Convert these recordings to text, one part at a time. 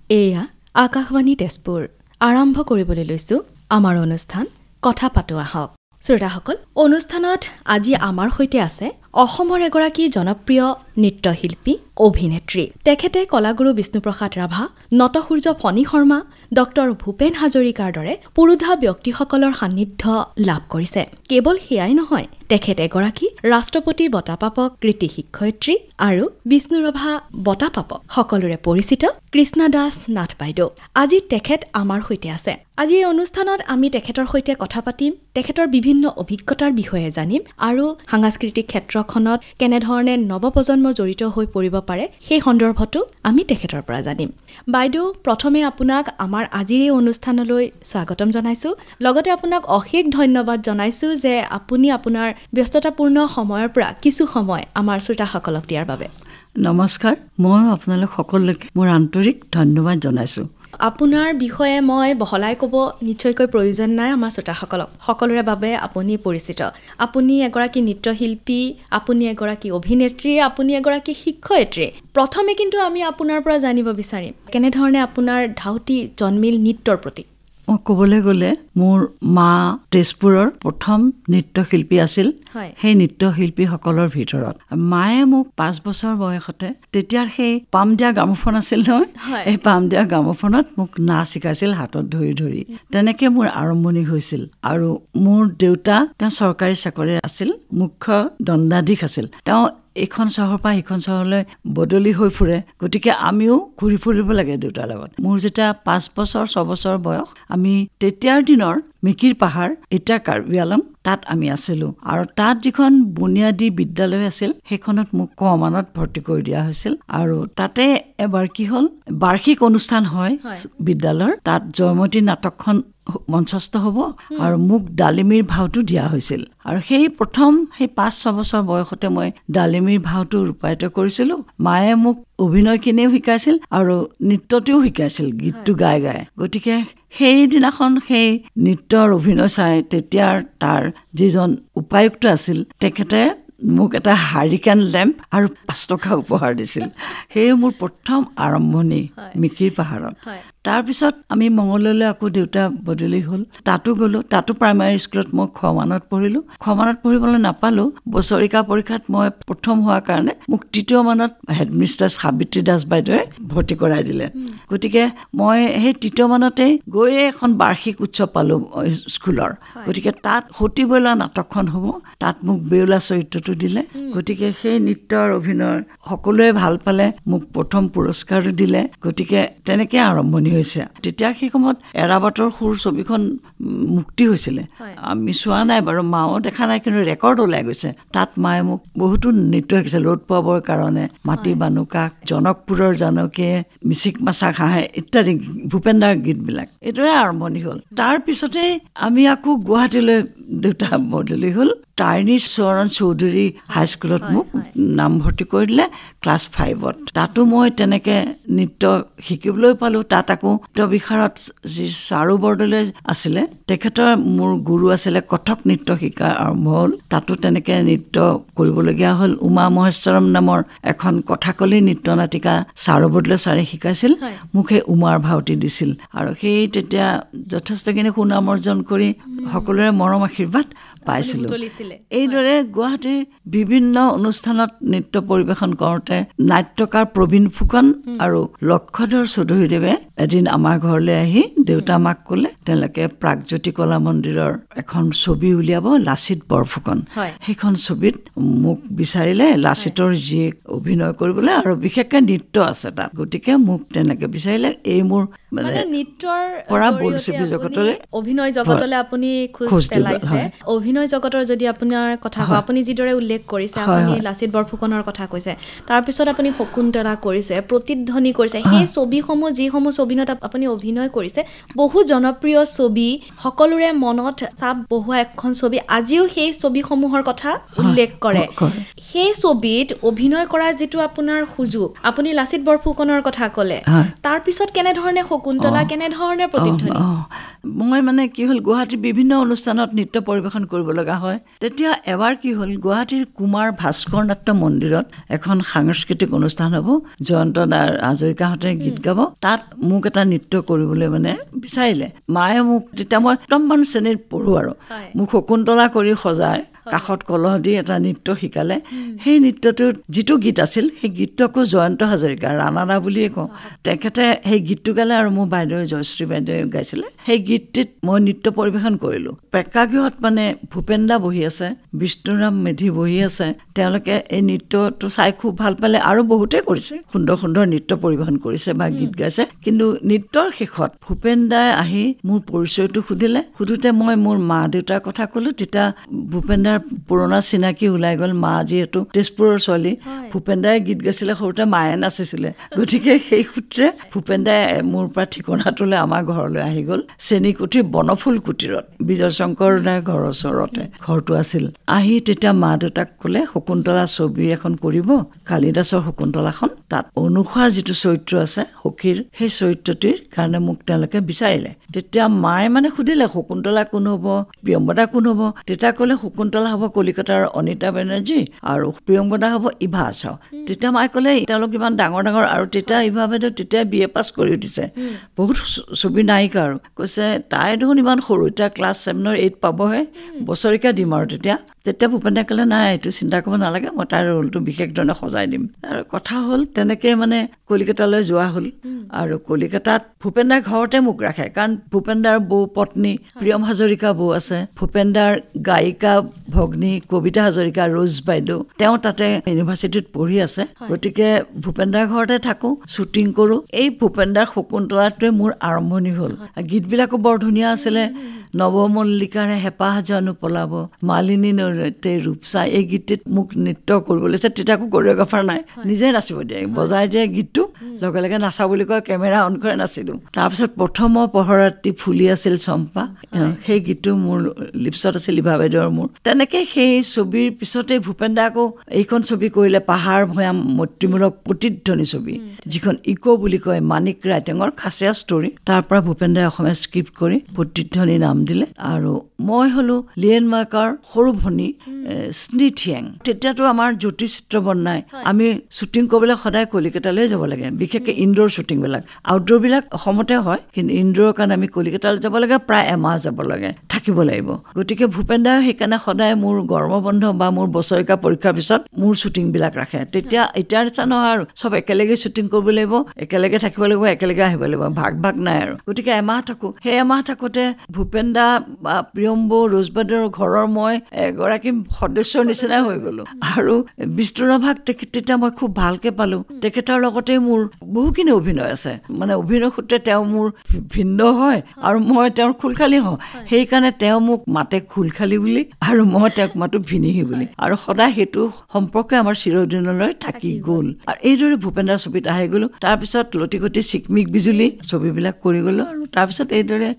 এয়া আকাশবাণী তেজপুৰ আৰম্ভ কৰিবলৈ লৈছো আমাৰ অনুষ্ঠান কথা পাতো আহক। শ্ৰোতাসকল, অনুষ্ঠানত আজি আমাৰ সৈতে আছে অসমৰ এগৰাকী জনপ্ৰিয় নৃত্যশিল্পী অভিনেত্ৰী। তেখেতে কলাগুৰু বিষ্ণুপ্ৰসাদ ৰাভা, নটসূৰ্য ফণী শৰ্মা, ডক্টৰ ভূপেন হাজৰিকাৰ দৰে পুৰুধা ব্যক্তিসকলৰ সান্নিধ্য লাভ কৰিছে। কেৱল সেয়াই নহয়, তেখেত এগৰাকী ৰাষ্ট্ৰপতি বঁটাপ্ৰাপক কৃতি শিক্ষয়িত্ৰী আৰু বিষ্ণুৰাভা বঁটাপ্ৰাপক সকলোৰে পৰিচিত কৃষ্ণা দাস নাথ বাইদেউ। আজি তেখেত আমাৰ সৈতে আছে। আজি এই অনুষ্ঠানত আমি তেখেতৰ সৈতে কথা পাতিম, তেখেতৰ বিভিন্ন অভিজ্ঞতাৰ বিষয়ে জানিম আৰু সাংস্কৃতিক ক্ষেত্ৰখনত কেনেধৰণে নৱপ্ৰজন্ম জড়িত হৈ পৰিব পাৰে সেই সন্দৰ্ভতো আমি তেখেতৰ পৰা জানিম। বাইদেউ, প্ৰথমে আপোনাক আমাৰ আজিৰ এই অনুষ্ঠানলৈ স্বাগতম জনাইছো। লগতে আপোনাক অশেষ ধন্যবাদ জনাইছো যে আপুনি আপোনাৰ ব্যস্ততাপূৰ্ণ সময়ৰ পৰা কিছু সময় আমাৰ শ্ৰোতাসকলক দিয়াৰ বাবে। নমস্কাৰ, মই আপোনালোক সকলোকে মোৰ আন্তৰিক ধন্যবাদ জনাইছো। আপোনাৰ বিষয়ে মই বহলাই ক'ব নিশ্চয়কৈ প্ৰয়োজন নাই। আমাৰ শ্ৰোতাসকলক সকলোৰে বাবে আপুনি পৰিচিত। আপুনি এগৰাকী নৃত্যশিল্পী, আপুনি এগৰাকী অভিনেত্ৰী, আপুনি এগৰাকী শিক্ষয়িত্ৰী। প্ৰথমে কিন্তু আমি আপোনাৰ পৰা জানিব বিচাৰিম কেনেধৰণে আপোনাৰ ধাউতি জন্মিল নৃত্যৰ প্ৰতি। মই ক'বলৈ গ'লে মোৰ মা তেজপুৰৰ প্ৰথম নৃত্যশিল্পী আছিল। সেই নৃত্যশিল্পীসকলৰ ভিতৰত মায়ে মোক 5 বছৰ বয়সতে, তেতিয়াৰ সেই পাম দিয়া গ্ৰামোফোন আছিল নহয়, এই পাম দিয়া গ্ৰামোফোনত মোক নাচ শিকাইছিল হাতত ধৰি ধৰি। তেনেকে মোৰ আৰম্ভণি হৈছিল। আৰু মোৰ দেউতা তেওঁ চৰকাৰী চাকৰি আছিল, মুখ্য দণ্ডাধীশ আছিল। তেওঁ এইখন চহৰৰ পৰা সিখন চহৰলৈ বদলি হৈ ফুৰে, গতিকে আমিও ঘূৰি ফুৰিব লাগে দেউতাৰ লগত। মোৰ যেতিয়া 5 বছৰ 6 বছৰ বয়স, আমি তেতিয়াৰ দিনৰ মিকিৰ পাহাৰ, এতিয়া কাৰ্বি আলং, তাত আমি আছিলোঁ। আৰু তাত যিখন বুনিয়াদী বিদ্যালয় আছিল সেইখনত মোক কমানত ভৰ্তি কৰি দিয়া হৈছিল। আৰু তাতে এবাৰ কি হ'ল, বাৰ্ষিক অনুষ্ঠান হয় বিদ্যালয়ৰ, তাত জয়মতী নাটকখন মঞ্চস্থ হ'ব আৰু মোক ডালিমীৰ ভাওটো দিয়া হৈছিল। আৰু সেই প্ৰথম সেই 5-6 বছৰ বয়সতে মই ডালিমীৰ ভাওটো ৰূপায়িত কৰিছিলোঁ। মায়ে মোক অভিনয়খিনিও শিকাইছিল আৰু নৃত্যটোও শিকাইছিল, গীতটো গাই গাই। গতিকে সেইদিনাখন সেই নৃত্যৰ অভিনয় চাই তেতিয়াৰ তাৰ যিজন উপায়ুক্ত আছিল, তেখেতে মোক এটা হাৰিকেন লেম্প আৰু 5 টকা উপহাৰ দিছিল। সেয়ে মোৰ প্ৰথম আৰম্ভণি মিকিৰ পাহাৰত। তাৰপিছত আমি মঙললৈ আকৌ দেউতা বদলি হ'ল, তাতো গ'লোঁ। তাতো প্ৰাইমেৰী স্কুলত মই খমানত পঢ়িলোঁ। খমানত পঢ়িবলৈ নাপালোঁ। বছৰিকা পৰীক্ষাত মই প্ৰথম হোৱাৰ কাৰণে মোক 3য় মানত হেডমিষ্ট্ৰেছ সাবিত্ৰী দাস বাইদেৱে ভৰ্তি কৰাই দিলে। গতিকে মই সেই 3য় মানতেই গৈয়ে এখন বাৰ্ষিক উৎসৱ পালোঁ স্কুলৰ। গতিকে তাত সতী বইলা নাটকখন হ'ব, তাত মোক বেউলা চৰিত্ৰটো দিলে। গতিকে সেই নৃত্যৰ অভিনয় সকলোৱে ভাল পালে, মোক প্ৰথম পুৰস্কাৰো দিলে। গতিকে তেনেকৈ আৰম্ভণি হৈছে। তেতিয়া সেই সময়ত এৰাবাটৰ সুৰ ছবিখন মুক্তি হৈছিলে। আমি চোৱা নাই বাৰু, মাও দেখা নাই, কিন্তু ৰেকৰ্ড ওলাই গৈছে। তাত মায়ে মোক বহুতো নৃত্য শিকিছে, ৰ'দ পোৱাবৰ কাৰণে, মাটি বানুকাক, জনকপুৰৰ জানকীয়ে, মিচিক মাছা খাহে ইত্যাদি ভূপেন দাৰ গীতবিলাক। এইদৰে আৰম্ভণি হ'ল। তাৰপিছতে আমি আকৌ গুৱাহাটীলৈ দেউতা বদলি হ'ল। টাৰ্ণী চৰণ চৌধুৰী হাইস্কুলত মোক নামভৰ্তি কৰি দিলে ক্লাছ 5ত। তাতো মই তেনেকৈ নৃত্য শিকিবলৈ পালোঁ। তাত আকৌ বিশাৰত যি চাৰু বৰদলৈ আছিলে, তেখেতৰ মোৰ গুৰু আছিলে, কথক নৃত্য শিকা আৰম্ভ হ'ল। তাতো তেনেকৈ নৃত্য কৰিবলগীয়া হ'ল। উমা মহেশ্বৰম নামৰ এখন কথাকলি নৃত্য নাটিকা চাৰু বৰদলৈ ছাৰে শিকাইছিল। মোক সেই উমাৰ ভাওটি দিছিল। আৰু সেই তেতিয়া যথেষ্টখিনি সুনাম অৰ্জন কৰি সকলোৰে মৰম আশীৰ্বাদ পাইছিলোঁ। এইদৰে গুৱাহাটীৰ বিভিন্ন অনুষ্ঠানত নৃত্য পৰিৱেশন কৰোঁতে নাট্যকাৰ প্ৰবীণ ফুকন আৰু লক্ষধৰ চৌধুৰীদেৱে এদিন আমাৰ ঘৰলৈ আহি দেউতা মাক ক'লে, তেওঁলোকে প্ৰাগজ্যোতি কলা মন্দিৰৰ এখন ছবি উলিয়াব, লাচিত বৰফুকন। সেইখন ছবিত মোক বিচাৰিলে, লাচিতৰ জীয়েক অভিনয় কৰিবলৈ, আৰু বিশেষকৈ নৃত্য আছে তাত। গতিকে মোক তেনেকৈ বিচাৰিলে। এই মোৰ মানে নৃত্যৰ পৰা বোলছবি জগতলৈ, অভিনয় জগতলৈ আপুনি খোজ পেলাইছে। অভিনয় জগতৰ যদি আপোনাৰ কথা কওঁ, আপুনি যিদৰে উল্লেখ কৰিছে, আপুনি লাচিত বৰফুকনৰ কথা কৈছে, তাৰপিছত আপুনি শকুন্তলা কৰিছে, প্ৰতিধ্বনি কৰিছে। সেই ছবিসমূহ, যিসমূহ ছবিত আপুনি অভিনয় কৰিছে, বহু জনপ্ৰিয় ছবি, সকলোৰে মনত চাপ বহুৱা এখন ছবি। আজিও সেই ছবিসমূহৰ কথা উল্লেখ কৰে। সেই ছবিত অভিনয় কৰাৰ যিটো আপোনাৰ সুযোগ, আপুনি লাচিত বৰফুকনৰ কথা ক'লে, তাৰপিছত কেনেধৰণে শকুন্তলা, কেনেধৰণে প্ৰতিধ্বনি? মই মানে কি হ'ল, গুৱাহাটীৰ বিভিন্ন অনুষ্ঠানত নৃত্য পৰিৱেশন কৰিব লগা হয়। তেতিয়া এবাৰ কি হ'ল, গুৱাহাটীৰ কুমাৰ ভাস্কৰ নাট্য মন্দিৰত এখন সাংস্কৃতিক অনুষ্ঠান হ'ব, জয়ন্ত হাজৰিকাহঁতে গীত গাব। তাত মোক এটা নৃত্য কৰিবলৈ মানে বিচাৰিলে। মায়ে মোক তেতিয়া মই একদম শ্ৰেণীত পঢ়ো আৰু মোক শকুন্তলা কৰি সজাই কাষত কলহ দি এটা নৃত্য শিকালে। সেই নৃত্যটোত যিটো গীত আছিল সেই গীতটো জয়ন্ত হাজৰিকা ৰাণাদা বুলিয়ে কওঁ, তেখেতে সেই গীতটো গালে আৰু মোৰ বাইদেউ জয়শ্ৰী বাইদেৱে গাইছিলে। সেই গীতটিত মই নৃত্য পৰিৱেশন কৰিলোঁ। প্ৰেক্ষাগৃহত মানে ভূপেন দা বহি আছে, বিষ্ণুৰাম মেধি বহি আছে। তেওঁলোকে এই নৃত্যটো চাই খুব ভাল পালে আৰু বহুতে কৰিছে, সুন্দৰ সুন্দৰ নৃত্য পৰিৱেশন কৰিছে বা গীত গাইছে। কিন্তু নৃত্যৰ শেষত ভূপেন দাই আহি মোৰ পৰিচয়টো সুধিলে। সুধোতে মই মোৰ মা দেউতাৰ কথা ক'লো। তেতিয়া ভূপেন দাৰ পুৰণা চিনাকি ওলাই গ'ল। মা যিহেতু তেজপুৰৰ ছোৱালী, ভূপেন দাই গীত গাইছিলে, সৰুতে মায়ে নাচিছিলে। গতিকে সেই সূত্ৰে ভূপেন দাই মোৰ পৰা ঠিকনাটোলৈ আমাৰ ঘৰলৈ আহি গ'ল। চেনীকুঠি বনফুল কুটিৰত বিজয় শংকৰ দাৰ ঘৰৰ ওচৰতে ঘৰটো আছিল। আহি তেতিয়া মা দেউতাক ক'লে শকুন্তলা ছবি এখন কৰিব, কালিদাসৰ শকুন্তলাখন। তাত অনুসাৰ যিটো চৰিত্ৰ আছে সখীৰ, সেই চৰিত্ৰটিৰ কাৰণে মোক তেওঁলোকে বিচাৰিলে। তেতিয়া মায়ে মানে সুধিলে শকুন্তলা কোন হ'ব, প্ৰিয়ম্বদা কোন হ'ব। তেতিয়া ক'লে শকুন্তলা হ'ব কলিকতাৰ অনিতা বেনাৰ্জী আৰু প্ৰিয়ম্বদা হ'ব ইভা আচাও। তেতিয়া মায়ে ক'লে তেওঁলোক ইমান ডাঙৰ ডাঙৰ, আৰু তেতিয়া ইভা বাইদেউ তেতিয়া BA পাছ কৰি উঠিছে, বহুত ছবি নায়িকা। আৰু কৈছে তাই দেখোন ইমান সৰু, এতিয়া ক্লাছ 7 or 8 পাবহে, বছৰিকা দিম আৰু তেতিয়া ভূপেন দাই ক'লে নাই এইটো চিন্তা কৰিব নালাগে, মই তাইৰ ৰোলটো বিশেষ ধৰণে সজাই দিম। আৰু কথা হ'ল তেনেকৈ মানে কলিকতালৈ যোৱা হ'ল। আৰু কলিকতাত ভূপেন দাৰ ঘৰতে মোক ৰাখে, কাৰণ ভূপেন দাৰ বৌ পত্নী প্ৰিয়ম হাজৰিকা বৌ আছে, ভূপেন দাৰ গায়িকা ভগ্নী কবিতা হাজৰিকা ৰ'জ বাইদেউ, তেওঁ তাতে ইউনিভাৰ্চিটিত পঢ়ি আছে। গতিকে ভূপেন দাৰ ঘৰতে থাকোঁ, শ্বুটিং কৰোঁ। এই ভূপেন দাৰ শকুন্তলাটোৱে মোৰ আৰম্ভণি হ'ল। গীতবিলাকো বৰ ধুনীয়া আছিলে। নৱমল্লিকাৰে হেঁপাহ জানো পলাব, মালিনী নৈতে ৰূপচাই, এই গীতটিত মোক নৃত্য কৰিবলৈ দিছে। তেতিয়া আকৌ কোৰিঅ'গ্ৰাফাৰ নাই, নিজে নাচিব দিয়ে, বজাই দিয়ে গীতটো, লগে লগে নাচা বুলি কয়, কেমেৰা অন কৰে, নাচিলোঁ। তাৰপিছত প্ৰথম পহৰাতি ফুলি আছিল চম্পা, সেই গীতটো মোৰ লিপছত আছিল ইভা বাইদেউৰ মোৰ। তেনেকৈ সেই ছবিৰ পিছতে ভূপেন দা আকৌ এইখন ছবি কৰিলে, পাহাৰ ভৈয়াম মৈত্ৰীমূলক প্ৰতিধ্বনি ছবি, যিখন ইক' বুলি কয়, মানিক ৰাইটেঙৰ খাচীয়া ষ্টৰী। তাৰ পৰা ভূপেন দাই অসমীয়া স্ক্ৰিপ্ট কৰি প্ৰতিধ্বনি নাম দিলে। আৰু মই হ'লো লিয়েন মাৰ্কাৰ সৰু ভনী স্নিথিয়েং। তেতিয়াতো আমাৰ জ্যোতি চিত্ৰবন নাই, আমি শ্বুটিং কৰিবলৈ সদায় কলিকতালৈ যাব লাগে, বিশেষকৈ ইনডোৰ শ্বুটিংবিলাক। আউটডোৰবিলাক অসমতে হয়, কিন্তু ইনডোৰৰ কাৰণে আমি কলিকতালৈ যাব লাগে, প্ৰায় এমাহ যাব লাগে, থাকিব লাগিব। গতিকে ভূপেন দাই সেইকাৰণে সদায় মোৰ গৰ্ভবন্ধ বা মোৰ বছৰিকা পৰীক্ষাৰ পিছত মোৰ শ্বুটিংবিলাক ৰাখে। তেতিয়া এতিয়াৰ নিচিনা নহয় আৰু চব একেলগে শ্বুটিং কৰিব লাগিব, একেলগে থাকিব লাগিব, একেলগে আহিব লাগিব, ভাগ ভাগ নাই আৰু। গতিকে এমাহ থাকোঁ। সেই এমাহ থাকোঁতে ভূপেন দা বা প্ৰিয়ম্বৌ ৰ'জ বাইদেউৰ ঘৰৰ মই এগৰাকী সদস্যৰ নিচিনাই হৈ গ'লোঁ। আৰু বিষ্ণুৰাভাক তেতিয়া মই খুব ভালকৈ পালোঁ। তেখেতৰ লগতে মোৰ বহুখিনি অভিনয় আছে, মানে অভিনয় সূত্ৰে তেওঁ মোৰ ভিন্ন হয় আৰু মই তেওঁৰ খুলখালী হওঁ। সেইকাৰণে তেওঁ মোক মাতে খুলখালী বুলি আৰু মই তেওঁক মাতো ভিনিহি বুলি। আৰু সদায় সেইটো সম্পৰ্কে আমাৰ চিৰদিনলৈ থাকি গ'ল। আৰু এইদৰে ভূপেন দাৰ ছবিত আহি গ'লোঁ। তাৰপিছত লটি ঘটি চিকমিক বিজুলী ছবিবিলাক কৰি গ'লোঁ। আৰু তাৰপিছত এইদৰে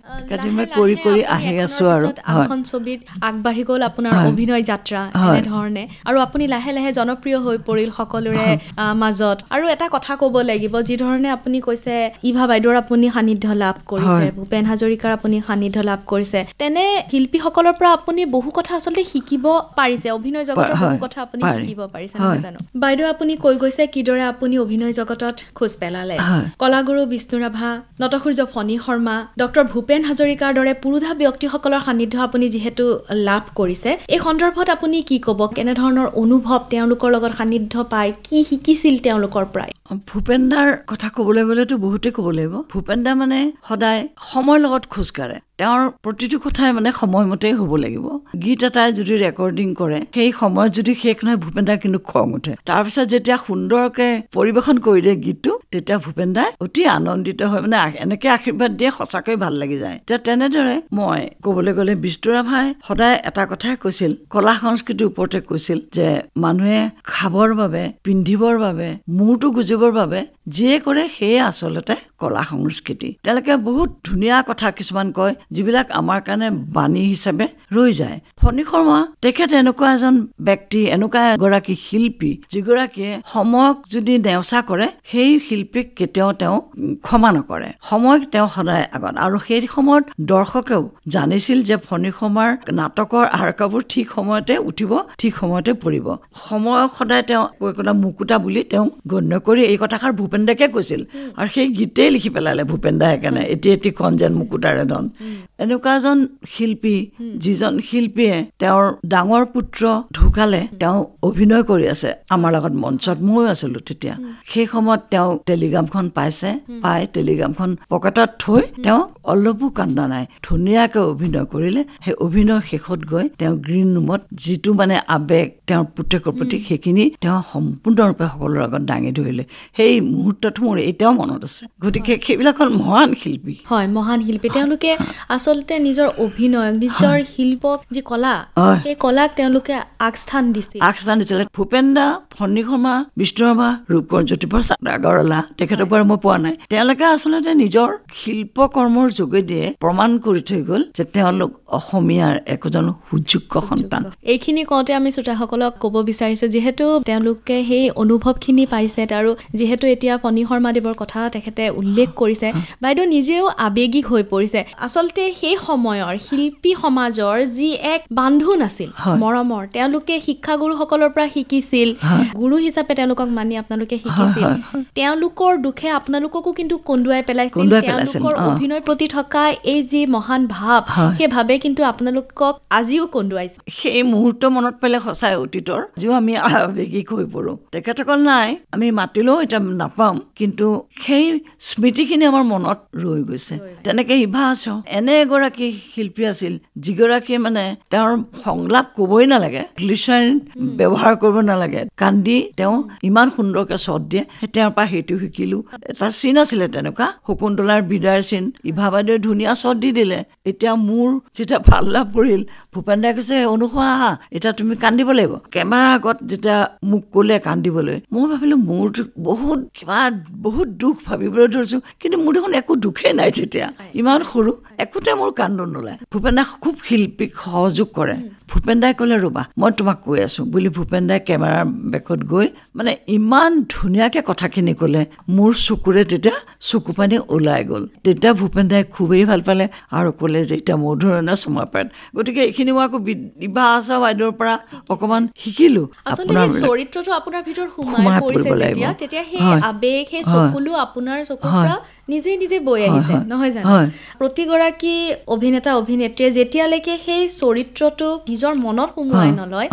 কৰি কৰি আহি আছোঁ। আৰু আনখন ছবিত আগবাঢ়ি গ'ল আপোনাৰ অভিনয় যাত্ৰা এনেধৰণে, আৰু আপুনি লাহে লাহে জনপ্ৰিয় হৈ পৰিল সকলোৰে মাজত। আৰু এটা কথা ক'ব লাগিব, যি ধৰণে আপুনি কৈছে ইভা বাইদেউৰ আপুনি সান্নিধ্য লাভ কৰিছে, ভূপেন হাজৰিকাৰ আপুনি সান্নিধ্য লাভ কৰিছে, তেনে শিল্পীসকলৰ পৰা আপুনি বহু কথা আচলতে শিকিব পাৰিছে, অভিনয় জগতৰ বহু কথা আপুনি শিকিব পাৰিছে, নহয় জানো? বাইদেউ আপুনি কৈ গৈছে কিদৰে আপুনি অভিনয় জগতত খোজ পেলালে। কলাগুৰু বিষ্ণু ৰাভা, নটসূৰ্য ফণী শৰ্মা, ডক্টৰ ভূপেন হাজৰিকাৰ দৰে পুৰুধা ব্যক্তিসকলৰ সান্নিধ্য আপুনি যিহেতু লাভ কৰিছে, এই সন্দৰ্ভত আপুনি কি ক'ব? কেনেধৰণৰ অনুভৱ তেওঁলোকৰ লগত সান্নিধ্য পাই, কি শিকিছিল তেওঁলোকৰ পৰাই? ভূপেন দাৰ কথা ক'বলৈ গ'লেতো বহুতেই ক'ব লাগিব। ভূপেন দা মানে সদায় সময়ৰ লগত খোজ কাঢ়ে। তেওঁৰ প্ৰতিটো কথাই মানে সময়মতেই হ'ব লাগিব। গীত এটাই যদি ৰেকৰ্ডিং কৰে, সেই সময়ত যদি শেষ নহয়, ভূপেন দাৰ কিন্তু খং উঠে। তাৰপিছত যেতিয়া সুন্দৰকৈ পৰিৱেশন কৰি দিয়ে গীতটো, তেতিয়া ভূপেন দাই অতি আনন্দিত হয়, মানে এনেকৈ আশীৰ্বাদ দিয়ে, সঁচাকৈ ভাল লাগি যায়। এতিয়া তেনেদৰে মই ক'বলৈ গ'লে বিষ্ণু ৰাভাই সদায় এটা কথাই কৈছিল, কলা সংস্কৃতিৰ ওপৰতে কৈছিল যে মানুহে খাবৰ বাবে, পিন্ধিবৰ বাবে, মূৰটো গুজিবৰ বাবে যিয়ে কৰে সেয়ে আচলতে কলা সংস্কৃতি। তেওঁলোকে বহুত ধুনীয়া কথা কিছুমান কয়, যিবিলাক আমাৰ কাৰণে বাণী হিচাপে ৰৈ যায়। ফণী শৰ্মা তেখেত এনেকুৱা এজন ব্যক্তি, এনেকুৱা এগৰাকী শিল্পী, যিগৰাকীয়ে সময়ক যদি নেওচা কৰে, সেই শিল্পীক কেতিয়াও তেওঁ ক্ষমা নকৰে। সময় তেওঁ সদায় আগত। আৰু সেই সময়ত দৰ্শকেও জানিছিল যে ফণী শৰ্মাৰ নাটকৰ আৰকাবোৰ ঠিক সময়তে উঠিব, ঠিক সময়তে পৰিব। সময়ক সদায় তেওঁ মুকুতা বুলি তেওঁ গণ্য কৰি এই কথাষাৰ ভূপেন দাকে কৈছিল আৰু সেই গীতেই লিখি পেলালে ভূপেন দাই সেইকাৰণে এটি খন যেন মুকুতাৰে ধন এনেকুৱা এজন শিল্পী যিজন শিল্পীয়ে তেওঁৰ ডাঙৰ পুত্ৰ ঢুকালে তেওঁ অভিনয় কৰি আছে আমাৰ লগত মঞ্চত ময়ো আছিলো তেতিয়া সেই সময়ত তেওঁ টেলিগ্ৰামখন পাই টেলিগ্ৰামখন পকেটত থৈ তেওঁ অলপো কান্দা নাই ধুনীয়াকৈ অভিনয় কৰিলে সেই অভিনয় শেষত গৈ তেওঁ গ্ৰীণ ৰুমত যিটো মানে আবেগ তেওঁৰ পুতেকৰ প্ৰতি সেইখিনি তেওঁ সম্পূৰ্ণৰূপে সকলোৰে আগত দাঙি ধৰিলে সেই মুহূৰ্তটো মোৰ এতিয়াও মনত আছে গতিকে সেইবিলাক হ'ল মহান শিল্পী হয় মহান শিল্পী তেওঁলোকে আচলতে নিজৰ অভিনয় নিজৰ শিল্প যি কলা সেই কলাক তেওঁলোকে আগস্থান দিছিলে ভূপেন দা ফণী শৰ্মা বিষ্ণু ৰাভা ৰূপকোঁৱৰ জ্যোতিপ্ৰসাদ আগৰৱালা তেখেতৰ পৰা মই পোৱা নাই তেওঁলোকে আচলতে নিজৰ শিল্প কৰ্মৰ যোগেদিয়ে প্ৰমাণ কৰি থৈ গ'ল যে তেওঁলোক অসমীয়াৰ একোজন সুযোগ্য সন্তান এইখিনি কওঁতে আমি শ্ৰোতাসকলক ক'ব বিচাৰিছো যিহেতু তেওঁলোকে সেই অনুভৱখিনি পাইছে আৰু যিহেতু এতিয়া ফণী শৰ্মাদেৱৰ কথা তেখেতে উল্লেখ কৰিছে বাইদেউ নিজেও আবেগিক হৈ পৰিছে আচলতে সেই সময়ৰ শিল্পী সমাজৰ যি এক বান্ধোন আছিল মৰমৰ তেওঁলোকে শিক্ষাগুৰুসকলৰ পৰা শিকিছিল গুৰু হিচাপে তেওঁলোকক মানি আপোনালোকে শিকিছিল তেওঁলোকৰ দুখে আপোনালোককো কিন্তু কন্দুৱাই পেলাইছিল তেওঁলোকৰ অভিনয় প্ৰতি থকা এই যি মহান ভাৱ সেই ভাৱে কিন্তু আপোনালোকক আজিও কন্দুৱাইছে সেই মুহূৰ্ত মনত পেলাই সঁচাই অতীতৰ যিও আমি আবেগিক হৈ পৰো তেখেতসকল নাই আমি মাতিলেও এতিয়া নাপাম কিন্তু সেই স্মৃতিখিনি আমাৰ মনত ৰৈ গৈছে তেনেকে ইভা আছো এনে এগৰাকী শিল্পী আছিল যিগৰাকীয়ে মানে তেওঁৰ সংলাপ ক'বই নালাগে গ্লিচাৰিন ব্যৱহাৰ কৰিব নালাগে কান্দি তেওঁ ইমান সুন্দৰকে শ্বট দিয়ে তেওঁৰ পৰা সেইটো শিকিলো এটা চিন আছিলে তেনেকুৱা শকুন্তলাৰ বিদায়ৰ চিন ইভা বাইদেৱে ধুনীয়া শ্বট দি দিলে এতিয়া মোৰ যেতিয়া পাল্লা পৰিল ভূপেন দাই কৈছে অনুসোৱা আহা এতিয়া তুমি কান্দিব লাগিব কেমেৰাৰ আগত যেতিয়া মোক ক'লে কান্দিবলৈ মই ভাবিলো মোৰ বহুত দুখ ভাবিবলৈ ধৰিছো কিন্তু মোৰ দেখোন একো দুখেই নাই তেতিয়া ইমান সৰু একোতে মোৰ কান্দো নোলায় ভূপেন দাই খুব শিল্পীক সহযোগ কৰে ভূপেন দাই ক'লে ৰ'বা মই তোমাক কৈ আছো বুলি ভূপেন দাই কেমেৰাৰ বেকত গৈ মানে ইমান ধুনীয়াকে কথাখিনি ক'লে মোৰ চকুৰে তেতিয়া চকু পানী ওলাই গ'ল তেতিয়া ভূপেন দাই খুবেই ভাল পালে আৰু ক'লে যে এতিয়া মধুৰণা সমাপন গতিকে এইখিনি মই আকৌ ইভা আছা বাইদেউৰ পৰা অকমান শিকিলো আচলতে চৰিত্ৰটো আপোনাৰ ভিতৰত সোমাই পৰিছে তেতিয়া সেই আবেগ সেই চকুলো আপোনাৰ চকুৰ পৰা নিজে নিজে বৈ আহিছে নহয় জানো প্ৰতিগৰাকী অভিনেতা অভিনেত্ৰীয়ে যেতিয়ালৈকে সেই চৰিত্ৰটো নিজৰ মনত সোমাই নলয়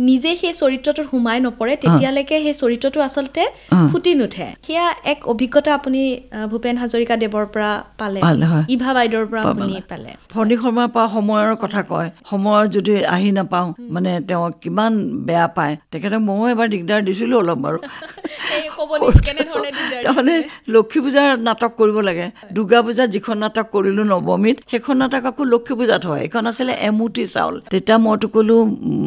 নিজে সেই চৰিত্ৰটোত সোমাই নপৰে তেতিয়ালৈকে সেই চৰিত্ৰটো আচলতে ফুটি নুঠে সেয়া এক অভিজ্ঞতা আপুনি ভূপেন হাজৰিকা দেৱৰ পৰা পালে ইভা বাইদেউৰ পৰা আপুনি পালে ফণী শৰ্মাৰ পৰা সময়ৰ কথা কয় সময়ত যদি আহি নাপাওঁ মানে তেওঁ কিমান বেয়া পায় তেখেতক মই এবাৰ দিগদাৰ দিছিলো অলপ বাৰু তাৰমানে লক্ষী পূজাৰ নাটক কৰিব লাগে দুৰ্গা পূজাত যিখন নাটক কৰিলো নৱমীত সেইখন নাটক আকৌ লক্ষী পূজাত হয় এইখন আছিলে এমুঠি চাউল তেতিয়া মইতো ক'লো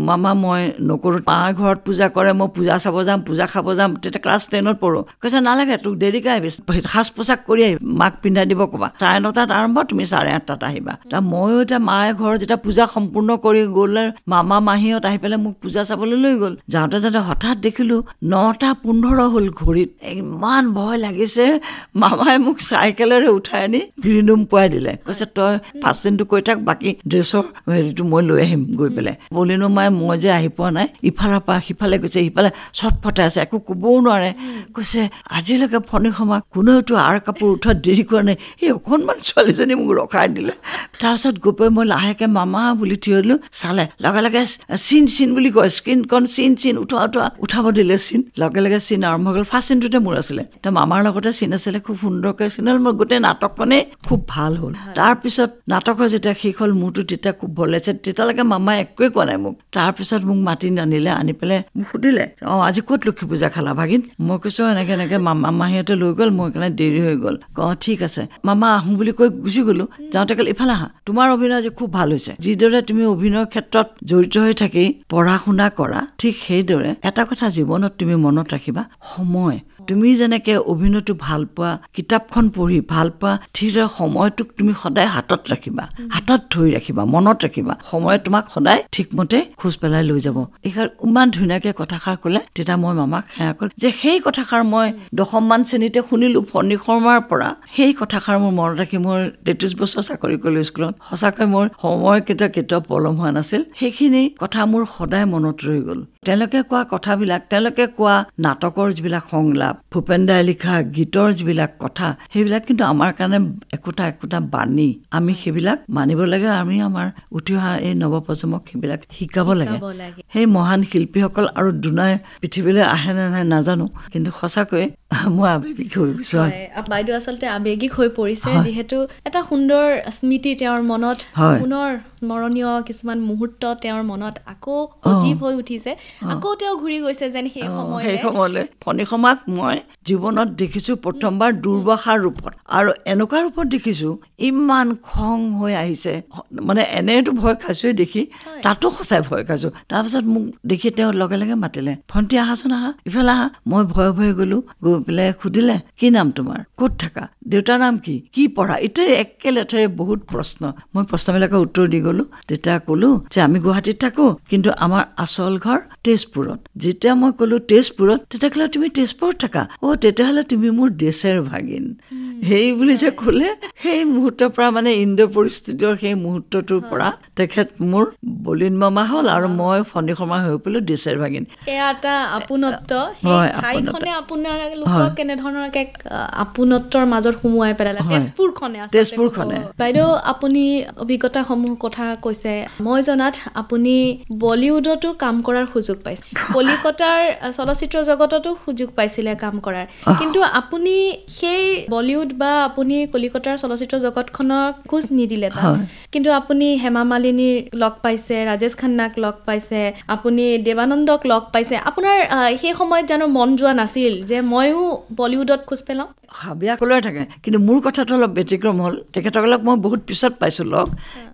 মামা মই নকৰো মা ঘৰত পূজা কৰে মই পূজা চাব যাম পূজা খাব যাম তেতিয়া ক্লাছ 10ত পঢ়ো কৈছে নালাগে তোক দেৰিকৈ আহিবি সাজ পোছাক কৰি আহিবি মাক পিন্ধাই দিব ক'বা 9:30 আৰম্ভ তুমি 8:30 আহিবা তা ময়ো এতিয়া মায়ে ঘৰত যেতিয়া পূজা সম্পূৰ্ণ কৰি গ'ল মামা মাহীহঁত আহি পেলাই মোক পূজা চাবলৈ লৈ গ'ল যাওঁতে হঠাৎ দেখিলো 9:15 হ'ল ঘড়ীত ইমান ভয় লাগিছে মামাই মোক চাইকেলেৰে উঠাই আনি গ্ৰীণ ৰুম পোৱাই দিলে কৈছে তই পাৰ্চেণ্টটো কৈ থাক বাকী ড্ৰেছৰ হেৰিটো মই লৈ আহিম গৈ পেলাই বলিনো মায়ে মই যে আহি পোৱা নাই ইফালৰ পৰা সিফালে গৈছে সিফালে চটফটাই আছে একো ক'বও নোৱাৰে কৈছে আজিলৈকে ফণী শৰ্মা কোনেওতো আৰ কাপোৰ উঠোৱাত দেৰি কৰা নাই সেই অকণমান ছোৱালীজনী মোক ৰখাই দিলে তাৰপিছত গৈ পেলাই মই লাহেকৈ মামা বুলি থিয় দিলোঁ চালে লগে লগে চিন বুলি কয় স্ক্ৰীণখন চিন উঠাব দিলে চিন লগে লগে চিন আৰম্ভ হ'ল ফাৰ্ষ্ট চিনটোতে মোৰ আছিলে ত মামাৰ লগতে চিন আছিলে খুব সুন্দৰকৈ চিন হ'ল মোৰ গোটেই নাটকখনেই খুব ভাল হ'ল তাৰপিছত নাটকৰ যেতিয়া শেষ হ'ল মোৰতো তেতিয়া খুব ভয় লাগিছে তেতিয়ালৈকে মামাই একোৱে কোৱা নাই মোক তাৰপিছত মোক মাতি আনিলে আনি পেলাই মোক সুধিলে আজি ক'ত লক্ষী পূজা খালা ভাগিন মই কৈছো এনেকে মামা মাহীহঁতে লৈ গ'ল মোৰ কাৰণে দেৰি হৈ গ'ল ঠিক আছে মামা আহোঁ বুলি কৈ গুচি গ'লো যাওঁতে ক'লে ইফালে আহা তোমাৰ অভিনয় আজি খুব ভাল হৈছে যিদৰে তুমি অভিনয়ৰ ক্ষেত্ৰত জড়িত হৈ থাকি পঢ়া শুনা কৰা ঠিক সেইদৰে এটা কথা জীৱনত তুমি মনত ৰাখিবা সময় তুমি যেনেকে অভিনয়টো ভাল পোৱা কিতাপখন পঢ়ি ভাল পোৱা ঠিক সময়টোক তুমি সদায় হাতত ৰাখিবা হাতত ধৰি ৰাখিবা মনত ৰাখিবা সময় তোমাক সদায় ঠিকমতে খোজ পেলাই লৈ যাব এইষাৰ ইমান ধুনীয়াকে কথাষাৰ ক'লে তেতিয়া মই মামাক সেয়া ক'ল যে সেই কথাষাৰ মই 10মান শ্ৰেণীতে শুনিলো ফণী শৰ্মাৰ পৰা সেই কথাষাৰ মোৰ মনত ৰাখি মোৰ 33 বছৰ চাকৰি কৰিলো স্কুলত সঁচাকৈ মোৰ সময় কেতিয়াও পলম হোৱা নাছিল সেইখিনি কথা মোৰ সদায় মনত ৰৈ গ'ল তেওঁলোকে কোৱা কথাবিলাক তেওঁলোকে কোৱা নাটকৰ যিবিলাক সংলাপ আলাপ, ভূপেন দাই লিখা গীতৰ যিবিলাক কথা, সেইবিলাক কিন্তু আমাৰ কাৰণে একোটা বাণী। আমি সেইবিলাক মানিব লাগে। আমি আমাৰ উঠি অহা এই নৱপ্ৰজন্মক সেইবিলাক শিকাব লাগে। সেই মহান শিল্পীসকল আৰু দুনাই পৃথিৱীলৈ আহে নে নাই নাজানো, কিন্তু সঁচাকৈ মই আৱেগিক হৈ গৈছো। বাইদেউ আচলতে আৱেগিক হৈ পৰিছে, যিহেতু এটা সুন্দৰ স্মৃতি তেওঁৰ মনত, পুনৰ স্মৰণীয় কিছুমান মুহূৰ্ত তেওঁৰ মনত আকৌ সজীৱ হৈ উঠিছে। আকৌ তেওঁ ঘূৰি গৈছে যেন সেই সময়লৈ। ফণীসমাক মই জীৱনত দেখিছো প্ৰথমবাৰ দুৰ্বাসাৰ ৰূপত, আৰু এনেকুৱা ৰূপত দেখিছো ইমান খং হৈ আহিছে, মানে এনেতো ভয় খাইছোৱে দেখি, তাতো সঁচাই ভয় খাইছো। তাৰপিছত মোক দেখি তেওঁ লগে লগে মাতিলে, ভণ্টি আহাচোন, আহা, ইফালে আহা। মই ভয়ে ভয়ে গলো, গৈ পেলাই সুধিলে, কি নাম তোমাৰ, ক'ত থাকা, দেউতাৰ নাম কি পঢ়া, এতিয়া একে লেঠাৰে বহুত প্ৰশ্ন। মই প্ৰশ্নবিলাকৰ উত্তৰ দি গলো। তেতিয়া কলো যে আমি গুৱাহাটীত থাকো, কিন্তু আমাৰ আচল ঘৰ তেজপুৰত। যেতিয়া মই কলো তেজপুৰত, তেতিয়া ক'লে তুমি তেজপুৰত থাকা, তেতিয়াহ'লে তুমি মোৰ দেশেৰ ভাগিন। সেই বুলি যে ক'লে, সেই মুহূৰ্তৰ পৰা মানে ইণ্ডো পৰিস্থিতিৰ সেই মুহূৰ্তটোৰ পৰা তেখেত মোৰ বলিন মামা হ'ল, আৰু মই ফণী শৰ্মা হৈ পৰিলো দেশেৰ ভাগিন। সেয়া এটা আপোনত্ব, ঠাইখনে আপোনাৰ লোকক কেনেধৰণৰ আপোনত্বৰ মাজত সোমোৱাই পেলালে তেজপুৰখনে। বাইদেউ, আপুনি অভিজ্ঞতাসমূহ কথা কৈছে। মই জনাত আপুনি বলিউডতো কাম কৰাৰ সুযোগ পাইছে, কলিকতাৰ চলচ্চিত্ৰ জগততো সুযোগ পাইছিলে কাম কৰাৰ, কিন্তু আপুনি সেই বলিউড বা আপুনি কলিকতাৰ চলচ্চিত্ৰ জগতখনক খোজ নিদিলে তাত। কিন্তু আপুনি হেমা মালিনীৰ লগ পাইছে, ৰাজেশ খান্নাক লগ পাইছে, আপুনি দেৱানন্দক লগ পাইছে। আপোনাৰ সেই সময়ত জানো মন যোৱা নাছিল যে ময়ো বলিউডত খোজ পেলাওঁ? হাবিয়াকলৈ থাকে, কিন্তু মোৰ কথাটো অলপ ব্যতিক্ৰম হ'ল। তেখেতসকলক মই বহুত পিছত পাইছোঁ লগ,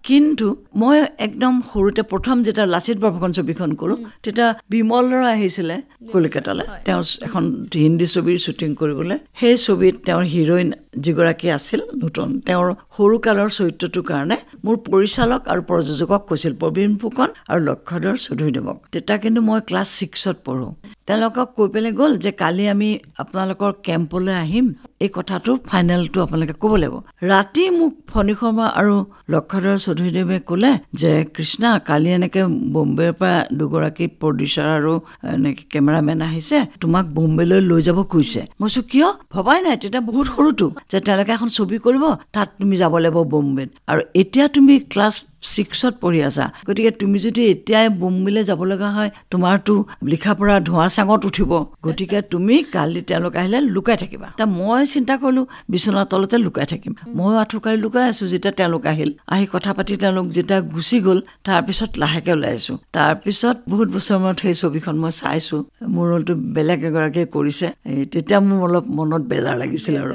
কিন্তু মই একদম সৰুতে প্ৰথম যেতিয়া লাচিত বৰফুকন ছবিখন কৰোঁ, তেতিয়া বিমল বৰা আহিছিলে কলিকতালৈ, তেওঁ এখন হিন্দী ছবিৰ শ্বুটিং কৰিবলৈ। সেই ছবিত তেওঁৰ হিৰইন যিগৰাকী আছিল নতুন, তেওঁৰ সৰুকালৰ চৰিত্ৰটোৰ কাৰণে মোৰ পৰিচালক আৰু প্ৰযোজকক কৈছিল, প্ৰবীণ ফুকন আৰু লক্ষ্যধৰ চৌধুৰীদেৱক। তেতিয়া কিন্তু মই ক্লাছ 6ত পঢ়োঁ। তেওঁলোকক কৈ পেলাই গ'ল যে কালি আমি আপোনালোকৰ কেম্পলৈ আহিম, এই কথাটো ফাইনেলটো আপোনালোকে ক'ব লাগিব। ৰাতি মোক ফণী শৰ্মা আৰু লক্ষ্যধৰ চৌধুৰীদেৱে ক'লে যে কৃষ্ণা, কালি এনেকৈ বম্বেৰ পৰা দুগৰাকী প্ৰডিউচাৰ আৰু এনেকৈ কেমেৰামেন আহিছে, তোমাক বম্বেলৈ লৈ যাব কৈছে। মই কৈছোঁ কিয়? ভবাই নাই, তেতিয়া বহুত সৰুটো, যে তেওঁলোকে এখন ছবি কৰিব, তাত তুমি যাব লাগিব বম্বেত, আৰু এতিয়া তুমি ক্লাছ 6ত পঢ়ি আছা, গতিকে তুমি যদি এতিয়াই বম্বেলৈ যাব লগা হয়, তোমাৰতো লিখা পঢ়া ধোঁৱা চাঙত উঠিব, গতিকে তুমি কালি তেওঁলোক আহিলে লুকাই থাকিবা। মই চিন্তা কৰিলোঁ বিচনাৰ তলতে লুকাই থাকিম। মই আঁঠুকাৰি লুকাই আছোঁ। যেতিয়া তেওঁলোক আহি কথা পাতি তেওঁলোক যেতিয়া গুচি গ'ল, তাৰপিছত লাহেকৈ ওলাই আহিছোঁ। তাৰপিছত বহুত বছৰ মূৰত সেই ছবিখন মই চাইছোঁ, মোৰ ৰোলটো বেলেগ এগৰাকীয়ে কৰিছে। তেতিয়া মোৰ অলপ মনত বেজাৰ লাগিছিল, আৰু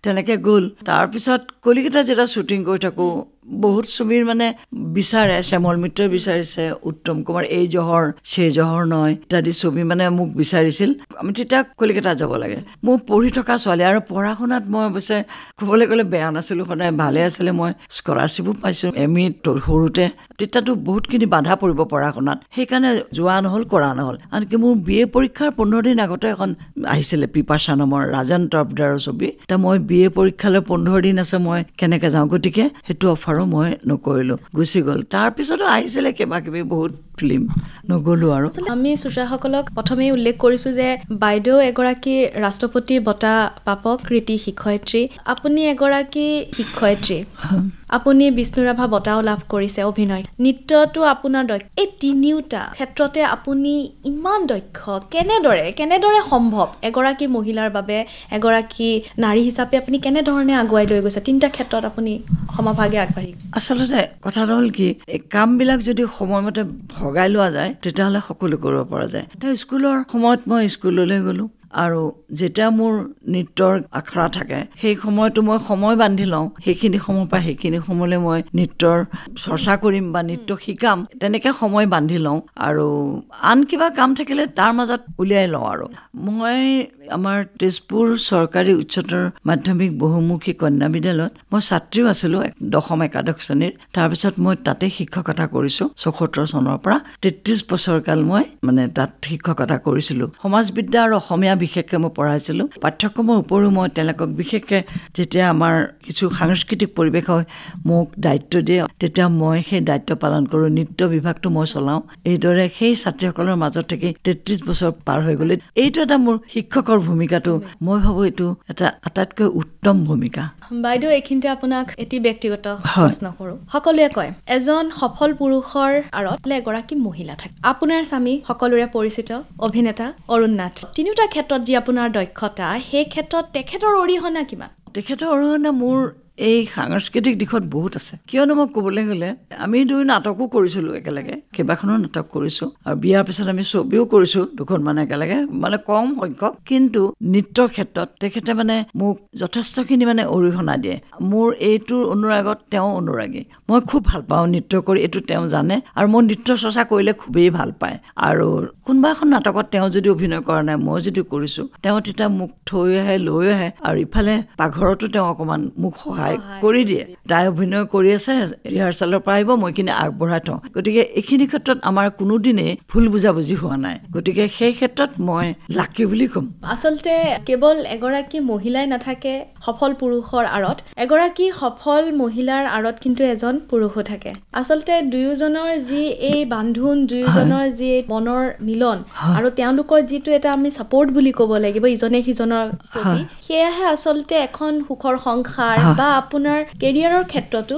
তেনেকৈ গ'ল। তাৰপিছত কলিকতা যেতিয়া শ্বুটিং কৰি থাকোঁ, বহুত ছবিৰ মানে বিচাৰে, শ্যামল মিত্ৰই বিচাৰিছে, উত্তম কুমাৰ, এই জহৰ সেই জহৰ নহয় ইত্যাদি ছবি মানে মোক বিচাৰিছিল। আমি তেতিয়া কলিকতা যাব লাগে। মোৰ পঢ়ি থকা ছোৱালী, আৰু পঢ়া শুনাত মই অৱশ্যে ক'বলৈ গ'লে বেয়া নাছিলোঁ, সদায় ভালে আছিলে। মই স্কলাৰশ্বিপো পাইছোঁ MA সৰুতে। তেতিয়াতো বহুতখিনি বাধা পৰিব পঢ়া শুনাত, সেইকাৰণে যোৱা নহ'ল, কৰা নহ'ল। আনকি মোৰ BA পৰীক্ষাৰ 15 দিন আগতে এখন আহিছিলে পিপাশা নামৰ ৰাজন তৰফদাৰৰ ছবি। মই BA পৰীক্ষালৈ 15 দিন আছে, মই কেনেকৈ যাওঁ, গতিকে সেইটো অফাৰ মই নকৰিলোঁ, গুচি গ'ল। তাৰপিছতো আহিছিলে কিবা কিবি বহুত ফিল্ম, নগ'লো। আৰু আমি শ্ৰোতাসকলক প্ৰথমেই উল্লেখ কৰিছোঁ যে বাইদেউ এগৰাকী ৰাষ্ট্ৰপতি বঁটা প্ৰাপক কৃতি শিক্ষয়িত্ৰী, আপুনি এগৰাকী শিক্ষয়িত্ৰী, আপুনি বিষ্ণুৰাভা বঁটাও লাভ কৰিছে অভিনয়, নৃত্যটো আপোনাৰ দক্ষ। এই তিনিওটা ক্ষেত্ৰতে আপুনি ইমান দক্ষ, কেনেদৰে সম্ভৱ এগৰাকী মহিলাৰ বাবে, এগৰাকী নাৰী হিচাপে আপুনি কেনেধৰণে আগুৱাই লৈ গৈছে তিনিটা ক্ষেত্ৰত আপুনি সমভাগে আগবাঢ়ি? আচলতে কথাটো হ'ল কি, এই কামবিলাক যদি সময়মতে ভগাই লোৱা যায়, তেতিয়াহ'লে সকলো কৰিব পৰা যায়। স্কুলৰ সময়ত মই স্কুললৈ গ'লোঁ, আৰু যেতিয়া মোৰ নৃত্যৰ আখৰা থাকে, সেই সময়তো মই সময় বান্ধি লওঁ, সেইখিনি সময়ৰ পৰা সেইখিনি সময়লৈ মই নৃত্যৰ চৰ্চা কৰিম বা নৃত্য শিকাম, তেনেকৈ সময় বান্ধি লওঁ। আৰু আন কিবা কাম থাকিলে তাৰ মাজত উলিয়াই লওঁ। আৰু মই আমাৰ তেজপুৰ চৰকাৰী উচ্চতৰ মাধ্যমিক বহুমুখী কন্যা বিদ্যালয়ত মই ছাত্ৰীও আছিলোঁ 10ম 11শ শ্ৰেণীৰ। তাৰপিছত মই তাতে শিক্ষকতা কৰিছোঁ 74 চনৰ পৰা 33 বছৰ কাল মই মানে তাত শিক্ষকতা কৰিছিলোঁ। সমাজবিদ্যা আৰু অসমীয়া বিশেষকৈ মই পঢ়াইছিলোঁ। পাঠ্যক্ৰমৰ উপৰিও মই তেওঁলোকক বিশেষকৈ যেতিয়া আমাৰ কিছু সাংস্কৃতিক পৰিৱেশ হয় মোক দায়িত্ব দিয়ে, তেতিয়া মই সেই দায়িত্ব পালন কৰোঁ। নৃত্য বিভাগটো মই চলাওঁ। এইদৰে সেই ছাত্ৰীসকলৰ মাজত থাকি 33 বছৰ পাৰ হৈ গ'লে এইটো এটা মোৰ শিক্ষকৰ ভূমিকাটো মই ভাবোঁ এইটো এটা আটাইতকৈ উত্তম ভূমিকা। বাইদেউ, এইখিনিতে আপোনাক এটি ব্যক্তিগত প্ৰশ্ন কৰোঁ। সকলোৱে কয় এজন সফল পুৰুষৰ আঁৰত এগৰাকী মহিলা থাকে। আপোনাৰ স্বামী সকলোৰে পৰিচিত অভিনেতা অৰুণ নাথ। তিনিওটা ক্ষেত্ৰত যি আপোনাৰ দক্ষতা, সেই ক্ষেত্ৰত তেখেতৰ অৰিহণা কিমান? তেখেতৰ অৰিহণা মোৰ এই সাংস্কৃতিক দিশত বহুত আছে। কিয়নো মই ক'বলৈ গ'লে আমি 2 নাটকো কৰিছিলোঁ একেলগে, কেইবাখনো নাটক কৰিছোঁ, আৰু বিয়াৰ পিছত আমি ছবিও কৰিছোঁ 2খন একেলগে, কম সংখ্যক। কিন্তু নৃত্যৰ ক্ষেত্ৰত তেখেতে মোক যথেষ্টখিনি অৰিহণা দিয়ে। মোৰ এইটোৰ অনুৰাগত তেওঁ অনুৰাগী। মই খুব ভাল পাওঁ নৃত্য কৰি, এইটো তেওঁ জানে, আৰু মই নৃত্য চৰ্চা কৰিলে খুবেই ভাল পায়। আৰু কোনোবা এখন নাটকত তেওঁ যদি অভিনয় কৰা নাই, মই যদি কৰিছোঁ, তেওঁ তেতিয়া মোক থৈ আহে, লৈ আহে, আৰু ইফালে পাকঘৰতো তেওঁ অকণমান মোক সহায় কৰি দিয়ে। তাই অভিনয় কৰি আছে, ৰিহাৰ্চেলৰ পৰা আহিব, মই এইখিনি আগবঢ়াই থওঁ। গতিকে এইখিনি ক্ষেত্ৰত আমাৰ কোনোদিনেই ভুল বুজাবুজি হোৱা নাই। গতিকে সেই ক্ষেত্ৰত মই লাকি বুলি ক'ম। আচলতে কেৱল এগৰাকী মহিলাই নাথাকে সফল পুৰুষৰ আঁৰত, এগৰাকী সফল মহিলাৰ আঁৰত কিন্তু এজন পুৰুষো থাকে। আচলতে দুয়োজনৰ যি এই বান্ধোন, দুয়োজনৰ যি মনৰ মিলন, আৰু তেওঁলোকৰ যিটো এটা আমি ছাপোৰ্ট বুলি ক'ব লাগিব ইজনে সিজনৰ প্ৰতি, সেয়াহে আচলতে এখন সুখৰ সংসাৰ বা আপোনাৰ কেৰিয়াৰৰ ক্ষেত্ৰতো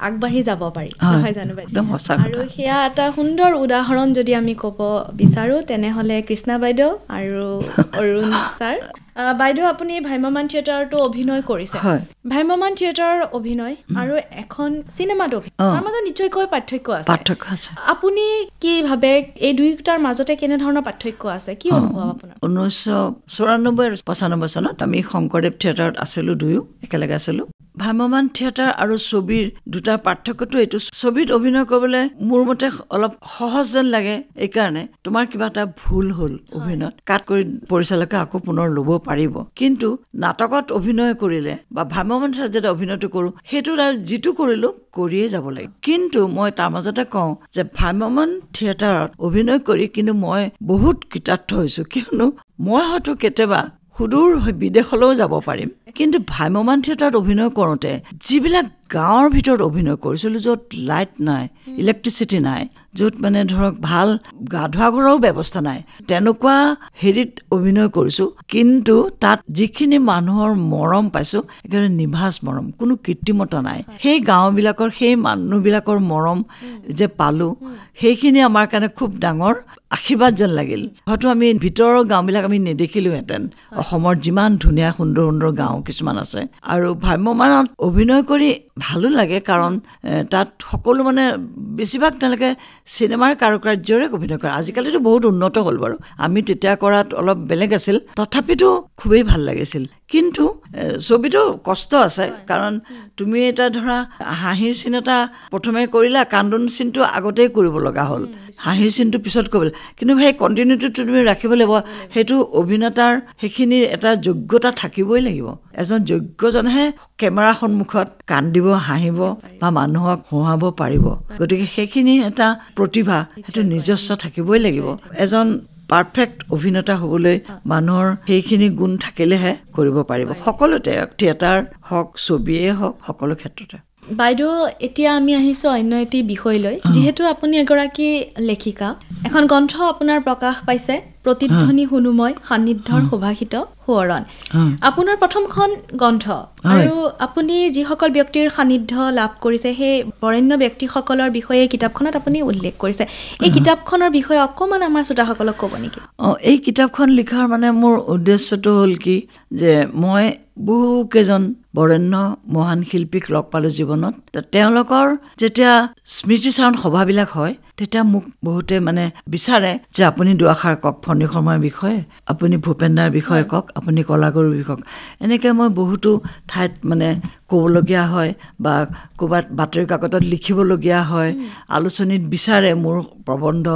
আগবাঢ়ি যাব পাৰি, নহয় জানো বাইদেউ? আৰু সেয়া এটা সুন্দৰ উদাহৰণ যদি আমি ক'ব বিচাৰোঁ তেনেহ'লে কৃষ্ণা বাইদেউ আৰু অৰুণ ছাৰ। বাইদেউ, আপুনি ভ্ৰাম্যমাণ থিয়েটাৰতো অভিনয় কৰিছে। ভ্ৰাম্যমাণ থিয়েটাৰৰ অভিনয় আৰু এখন চিনেমাত অভিনয়, তাৰ মাজত নিশ্চয়কৈ পাৰ্থক্য আছে। আপুনি কি ভাবে এই দুয়োটাৰ মাজতে কেনেধৰণৰ পাৰ্থক্য আছে? কি অনুভৱ আপোনাৰ? 1994 আৰু 95 চনত আমি শংকৰদেৱ থিয়েটাৰত আছিলোঁ, দুয়ো একেলগে আছিলোঁ। ভ্ৰাম্যমাণ থিয়েটাৰ আৰু ছবিৰ দুটাৰ পাৰ্থক্যটো এইটো, ছবিত অভিনয় কৰিবলৈ মোৰ মতে অলপ সহজ যেন লাগে। এইকাৰণে তোমাৰ কিবা এটা ভুল হ'ল অভিনয়ত, কাট কৰি পৰিচালকে আকৌ পুনৰ ল'ব পাৰিব। কিন্তু নাটকত অভিনয় কৰিলে বা ভ্ৰাম্যমাণ থিয়েটাৰত যেতিয়া অভিনয়টো কৰোঁ, সেইটো যিটো কৰিলোঁ কৰিয়ে যাব লাগে। কিন্তু মই তাৰ মাজতে কওঁ যে ভ্ৰাম্যমাণ থিয়েটাৰত অভিনয় কৰি কিন্তু মই বহুত কৃতাৰ্থ হৈছোঁ। কিয়নো মই হয়তো কেতিয়াবা সুদূৰ বিদেশলৈও যাব পাৰিম, কিন্তু ভ্ৰাম্যমাণ থিয়েটাৰত অভিনয় কৰোঁতে যিবিলাক গাঁৱৰ ভিতৰত অভিনয় কৰিছিলোঁ, য'ত লাইট নাই, ইলেক্ট্ৰিচিটি নাই, য'ত ধৰক ভাল গা ধোৱা ঘৰৰো ব্যৱস্থা নাই, তেনেকুৱা হেৰিত অভিনয় কৰিছোঁ। কিন্তু তাত যিখিনি মানুহৰ মৰম পাইছোঁ, একেবাৰে নিভাঁজ মৰম, কোনো কৃত্ৰিমতা নাই। সেই গাঁওবিলাকৰ সেই মানুহবিলাকৰ মৰম যে পালোঁ, সেইখিনি আমাৰ কাৰণে খুব ডাঙৰ আশীৰ্বাদ যেন লাগিল। হয়তো আমি ভিতৰৰ গাঁওবিলাক আমি নেদেখিলোহেঁতেন। অসমৰ যিমান ধুনীয়া সুন্দৰ সুন্দৰ গাঁও কিছুমান আছে। আৰু ভ্ৰাম্যমাণত অভিনয় কৰি ভালো লাগে, কাৰণ তাত সকলো বেছিভাগ তেওঁলোকে চিনেমাৰ কাৰুকাৰ্যৰে অভিনয় কৰে। আজিকালিতো বহুত উন্নত হ'ল বাৰু, আমি তেতিয়া কৰাত অলপ বেলেগ আছিল, তথাপিতো খুবেই ভাল লাগিছিল। কিন্তু ছবিটো কষ্ট আছে, কাৰণ তুমি এটা ধৰা হাঁহিৰ চিন এটা প্ৰথমে কৰিলা, কান্দোন চিনটো আগতেই কৰিব লগা হ'ল, হাঁহিৰ চিনটো পিছত কৰিব, কিন্তু সেই কণ্টিনিউটিটো তুমি ৰাখিব লাগিব। সেইটো অভিনেতাৰ সেইখিনিৰ এটা যোগ্যতা থাকিবই লাগিব। এজন যোগ্যজনেহে কেমেৰাৰ সন্মুখত কান্দিব, হাঁহিব বা মানুহক হহুৱাব পাৰিব। গতিকে সেইখিনি এটা প্ৰতিভা, সেইটো নিজস্ব থাকিবই লাগিব। এজন পাৰফেক্ট অভিনেতা হ'বলৈ মানুহৰ সেইখিনি গুণ থাকিলেহে কৰিব পাৰিব, সকলোতে, থিয়েটাৰ হওক, ছবিয়ে হওক, সকলো ক্ষেত্ৰতে। বাইদেউ, এতিয়া আমি আহিছোঁ অন্য এটি বিষয়লৈ। যিহেতু আপুনি এগৰাকী লেখিকা, এখন গ্ৰন্থ আপোনাৰ প্ৰকাশ পাইছে, প্ৰতিধ্বনি শুনো মই, সান্নিধ্যৰ সুভাষিত সোঁৱৰণ। আপোনাৰ প্ৰথমখন গ্ৰন্থ, আৰু আপুনি যিসকল ব্যক্তিৰ সান্নিধ্য লাভ কৰিছে সেই বৰেণ্য ব্যক্তিসকলৰ বিষয়ে কিতাপখনত আপুনি উল্লেখ কৰিছে। এই কিতাপখনৰ বিষয়ে অকণমান আমাৰ শ্ৰোতাসকলক ক'ব নেকি? এই কিতাপখন লিখাৰ মোৰ উদ্দেশ্যটো হ'ল কি, যে মই বহুকেইজন বৰেণ্য মহান শিল্পীক লগ পালোঁ জীৱনত। তেওঁলোকৰ যেতিয়া স্মৃতিচাৰণ সভাবিলাক হয়, তেতিয়া মোক বহুতে বিচাৰে যে আপুনি দুআষাৰ কওক ফণী শৰ্মাৰ বিষয়ে, আপুনি ভূপেন্দাৰ বিষয়ে কওক, আপুনি কলাগুৰুৰ বিষয়ে কওক। এনেকৈ মই বহুতো ঠাইত ক'বলগীয়া হয় বা ক'ৰবাত বাতৰি কাকতত লিখিবলগীয়া হয়। আলোচনীত বিচাৰে মোৰ প্ৰবন্ধ,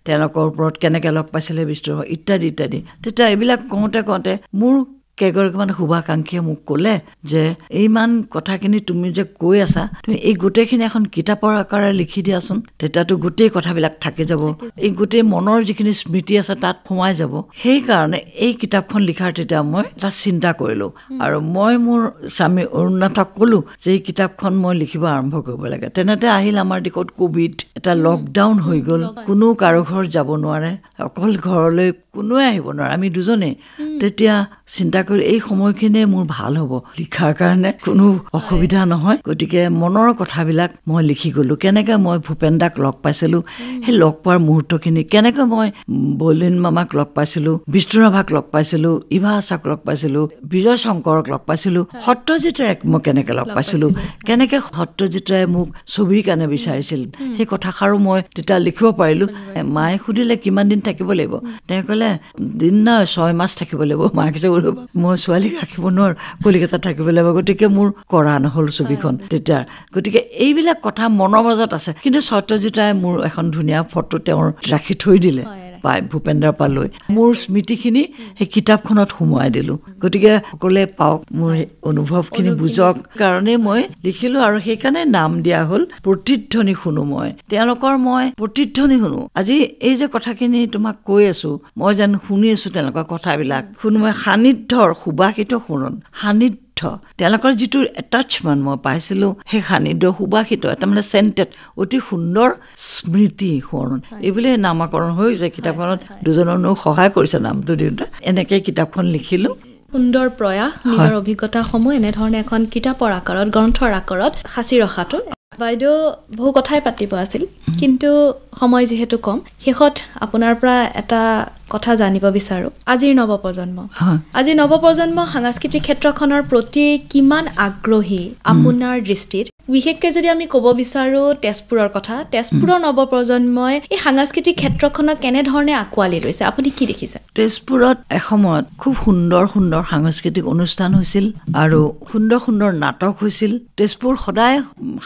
তেওঁলোকৰ ওপৰত কেনেকৈ লগ পাইছিলে বিস্তৃত ইত্যাদি ইত্যাদি। তেতিয়া এইবিলাক কওঁতে কওঁতে মোৰ কেইগৰাকীমান শুভাকাংক্ষীয়ে মোক ক'লে যে এইমান কথাখিনি তুমি যে কৈ আছা, তুমি এই গোটেইখিনি এখন কিতাপৰ আকাৰে লিখি দিয়াচোন, তেতিয়াতো গোটেই কথাবিলাক থাকি যাব, এই গোটেই মনৰ যিখিনি স্মৃতি আছে তাত সোমাই যাব। সেইকাৰণে এই কিতাপখন লিখাৰ তেতিয়া মই এটা চিন্তা কৰিলোঁ আৰু মই মোৰ স্বামী অৰুণনাথক ক'লোঁ যে এই কিতাপখন মই লিখিব আৰম্ভ কৰিব লাগে। তেনেতে আহিল আমাৰ দেশত কোভিড, এটা লকডাউন হৈ গ'ল, কোনো কাৰো ঘৰ যাব নোৱাৰে, অকল ঘৰলৈ কোনোৱে আহিব নোৱাৰে, আমি দুজনেই। তেতিয়া চিন্তা কৰি এই সময়খিনিয়ে মোৰ ভাল হ'ব, লিখাৰ কাৰণে কোনো অসুবিধা নহয়। গতিকে মনৰ কথাবিলাক মই লিখি গ'লোঁ। কেনেকৈ মই ভূপেন দাক লগ পাইছিলোঁ, সেই লগ পোৱাৰ মুহূৰ্তখিনি, কেনেকৈ মই বলিন মামাক লগ পাইছিলোঁ, বিষ্ণুৰাভাক লগ পাইছিলোঁ, ইভা আচাক লগ পাইছিলোঁ, বিজয় শংকৰক লগ পাইছিলোঁ, সত্যজিৎ ৰায়ক মই কেনেকৈ লগ পাইছিলোঁ, কেনেকৈ সত্যজিৎ ৰায়ে মোক ছবিৰ কাৰণে বিচাৰিছিল, সেই কথাষাৰো মই তেতিয়া লিখিব পাৰিলোঁ। মায়ে সুধিলে কিমান দিন থাকিব লাগিব, তেওঁ ক'লে দিন নহয় 6 মাহ থাকিব লাগিব। মাক যে মই ছোৱালীক ৰাখিব নোৱাৰোঁ, কলিকতাত থাকিব লাগিব। গতিকে মোৰ কৰা নহ'ল ছবিখন তেতিয়া। গতিকে এইবিলাক কথা মনৰ মাজত আছে। কিন্তু সত্যজিৎ ৰায়ে মোৰ এখন ধুনীয়া ফটো তেওঁৰ ৰাখি থৈ দিলে পাই ভূপেন্দ্ৰৰ পৰা লৈ। মোৰ স্মৃতিখিনি সেই কিতাপখনত সোমোৱাই দিলোঁ। গতিকে সকলোৱে পাওক, মোৰ অনুভৱখিনি বুজক কাৰণেই মই লিখিলোঁ আৰু সেইকাৰণে নাম দিয়া হ'ল প্ৰতিধ্বনি শুনো। মই তেওঁলোকৰ মই প্ৰতিধ্বনি শুনো। আজি এই যে কথাখিনি তোমাক কৈ আছোঁ, মই যেন শুনি আছোঁ তেওঁলোকৰ কথাবিলাক, শুনো মই সান্নিধ্যৰ সুবাসিত শুনন, সান্নিধ্য তেওঁলোকৰ যিটো এটাচমেণ্ট মই পাইছিলোঁ, সেই সান্নিধ্য সুবাসিত এটা মানে চেণ্টেড অতি সুন্দৰ স্মৃতি সোঁৱৰণ, এইবুলি নামাকৰণ হৈছে কিতাপখনত। দুজনৰ সহায় কৰিছে নামটো দিওঁতে। এনেকৈ কিতাপখন লিখিলোঁ। সুন্দৰ প্ৰয়াস, নিজৰ অভিজ্ঞতাসমূহ এনেধৰণে এখন কিতাপৰ আকাৰত, গ্ৰন্থৰ আকাৰত সাঁচি ৰখাটো। বাইদেউ বহু কথাই পাতিব আছিল, কিন্তু সময় যিহেতু কম, শেষত আপোনাৰ পৰা এটা কথা জানিব বিচাৰোঁ। আজিৰ নৱপ্ৰজন্ম সাংস্কৃতিক ক্ষেত্ৰখনৰ প্ৰতি কিমান আগ্ৰহী আপোনাৰ দৃষ্টিত? বিশেষকৈ যদি আমি ক'ব বিচাৰোঁ তেজপুৰৰ কথা, তেজপুৰৰ নৱপ্ৰজন্মই এই সাংস্কৃতিক ক্ষেত্ৰখনক কেনেধৰণে আঁকোৱালি লৈছে, আপুনি কি দেখিছে? তেজপুৰত এসময়ত খুব সুন্দৰ সুন্দৰ সাংস্কৃতিক অনুষ্ঠান হৈছিল আৰু সুন্দৰ সুন্দৰ নাটক হৈছিল। তেজপুৰ সদায়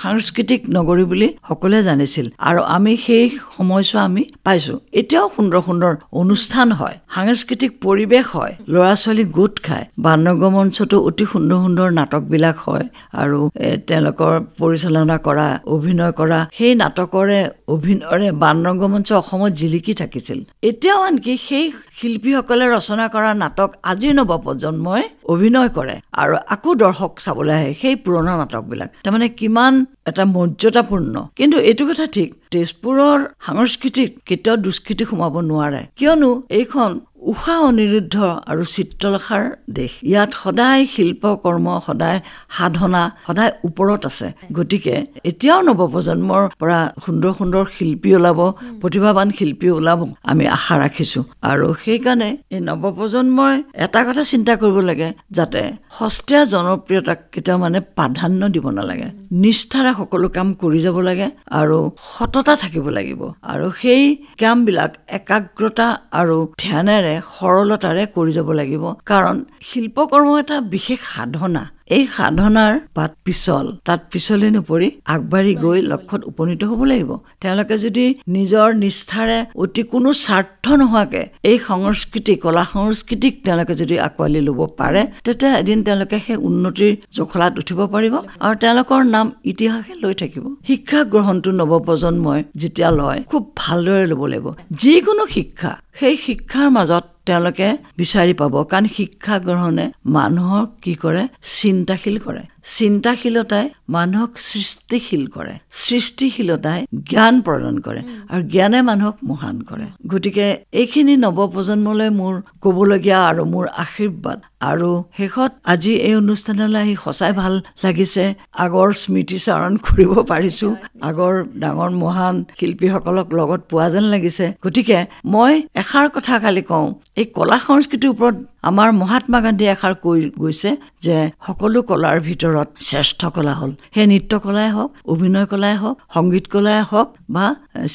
সাংস্কৃতিক নগৰী বুলি সকলোৱে জানিছিল আৰু আমি সেই সময়ছোৱা আমি পাইছোঁ। এতিয়াও সুন্দৰ সুন্দৰ অনুষ্ঠান হয়, সাংস্কৃতিক পৰিৱেশ হয়, ল'ৰা ছোৱালী গোট খায়, বাণৰঙ্গ মঞ্চতো অতি সুন্দৰ সুন্দৰ নাটকবিলাক হয় আৰু তেওঁলোকৰ পৰিচালনা কৰা, অভিনয় কৰা, সেই নাটকৰে অভিনয়ৰে বাণৰঙ্গ মঞ্চ অসমত জিলিকি থাকিছিল। এতিয়াও আনকি সেই শিল্পীসকলে ৰচনা কৰা নাটক আজিৰ নৱপ্ৰজন্মই অভিনয় কৰে আৰু আকৌ দৰ্শক চাবলৈ আহে সেই পুৰণা নাটকবিলাক। তাৰমানে কিমান এটা মৰ্যাদাপূৰ্ণ। কিন্তু এইটো কথা ঠিক, তেজপুৰৰ সাংস্কৃতিক কেতিয়াও দুষ্কৃতি সোমাব নোৱাৰে, কিয়নো এইখন উষা অনিৰুদ্ধ আৰু চিত্ৰলেখাৰ দেশ। ইয়াত সদায় শিল্পকৰ্ম, সদায় সাধনা, সদায় ওপৰত আছে। গতিকে এতিয়াও নৱপ্ৰজন্মৰ পৰা সুন্দৰ সুন্দৰ শিল্পী ওলাব, প্ৰতিভাৱান শিল্পী ওলাব, আমি আশা ৰাখিছোঁ। আৰু সেইকাৰণে এই নৱপ্ৰজন্মই এটা কথা চিন্তা কৰিব লাগে, যাতে সস্তীয়া জনপ্ৰিয়তাক কেতিয়াও মানে প্ৰাধান্য দিব নালাগে, নিষ্ঠাৰে সকলো কাম কৰি যাব লাগে আৰু সততা থাকিব লাগিব। আৰু সেই কামবিলাক একাগ্ৰতা আৰু ধ্যানেৰে, সৰলতাৰে কৰি যাব লাগিব। কাৰণ শিল্পকৰ্ম এটা বিশেষ সাধনা। এই সাধনাৰ বাট পিছল, তাত পিছলি নপৰি আগবাঢ়ি গৈ লক্ষ্যত উপনীত হ'ব লাগিব। তেওঁলোকে যদি নিজৰ নিষ্ঠাৰে অতি কোনো স্বাৰ্থ নোহোৱাকে এই সংস্কৃতি, কলা সংস্কৃতিক তেওঁলোকে যদি আঁকোৱালি ল'ব পাৰে, তেতিয়া এদিন তেওঁলোকে সেই উন্নতিৰ জখলাত উঠিব পাৰিব আৰু তেওঁলোকৰ নাম ইতিহাসে লৈ থাকিব। শিক্ষা গ্ৰহণটো নৱপ্ৰজন্মই যেতিয়া লয়, খুব ভালদৰে ল'ব লাগিব। যিকোনো শিক্ষা, সেই শিক্ষাৰ মাজত তেওঁলোকে বিচাৰি পাব। কাৰণ শিক্ষা গ্ৰহণে মানুহক কি কৰে? চিন্তাশীল কৰে। চিন্তাশীলতাই মানুহক সৃষ্টিশীল কৰে, সৃষ্টিশীলতাই জ্ঞান প্ৰদান কৰে আৰু জ্ঞানে মানুহক মহান কৰে। গতিকে এইখিনি নৱপ্ৰজন্মলৈ মোৰ ক'বলগীয়া আৰু মোৰ আশীৰ্বাদ। আৰু শেষত আজি এই অনুষ্ঠানলৈ আহি সঁচাই ভাল লাগিছে। আগৰ স্মৃতিচাৰণ কৰিব পাৰিছোঁ, আগৰ ডাঙৰ মহান শিল্পীসকলক লগত পোৱা যেন লাগিছে। গতিকে মই এষাৰ কথা খালি কওঁ, এই কলা সংস্কৃতিৰ ওপৰত আমাৰ মহাত্মা গান্ধীয়ে এষাৰ কৈ গৈছে যে সকলো কলাৰ ভিতৰত শ্ৰেষ্ঠ কলা হ'ল, সেই নৃত্য কলাই হওক, অভিনয় কলাই হওক, সংগীত কলাই হওক বা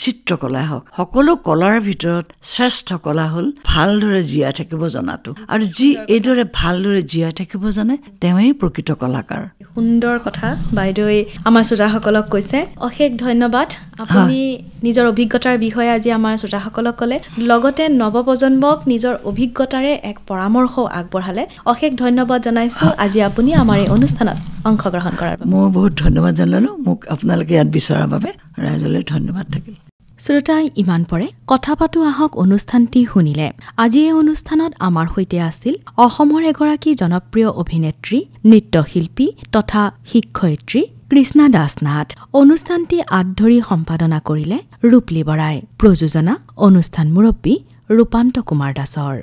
চিত্ৰকলাই হওক, সকলো কলাৰ ভিতৰত শ্ৰেষ্ঠ কলা হ'ল ভালদৰে জীয়াই থাকিব জনাটো। আৰু যি এইদৰে ভালদৰে জীয়াই থাকিব জানে, তেওঁৱেই প্ৰকৃত কলাকাৰ। সুন্দৰ কথা বাইদেৱে আমাৰ শ্ৰোতাসকলক কৈছে। অশেষ ধন্যবাদ। আপুনি নিজৰ অভিজ্ঞতাৰ বিষয়ে আজি আমাৰ শ্ৰোতাসকলক ক'লে, লগতে নৱপ্ৰজন্মক নিজৰ অভিজ্ঞতাৰে এক পৰামৰ্শ পৰামৰ্শ আগবঢ়ালে অশেষ ধন্যবাদ জনাইছো আজি আপুনি আমাৰ এই অনুষ্ঠানত অংশগ্ৰহণ কৰাৰ বাবে মই বহুত ধন্যবাদ জনালো মোক আপোনালোকে ইয়াত বিচৰাৰ বাবে ৰাইজলৈ ধন্যবাদ থাকিল শ্ৰোতাই ইমান পৰে কথা পাতো আহক অনুষ্ঠানটি শুনিলে আজি এই অনুষ্ঠানত আমাৰ সৈতে আছিল অসমৰ এগৰাকী জনপ্ৰিয় অভিনেত্ৰী নৃত্যশিল্পী তথা শিক্ষয়িত্ৰী কৃষ্ণা দাসনাথ অনুষ্ঠানটি আদধৰি সম্পাদনা কৰিলে ৰূপলী বৰাই প্ৰযোজনা অনুষ্ঠান মুৰব্বী ৰূপান্ত কুমাৰ দাসৰ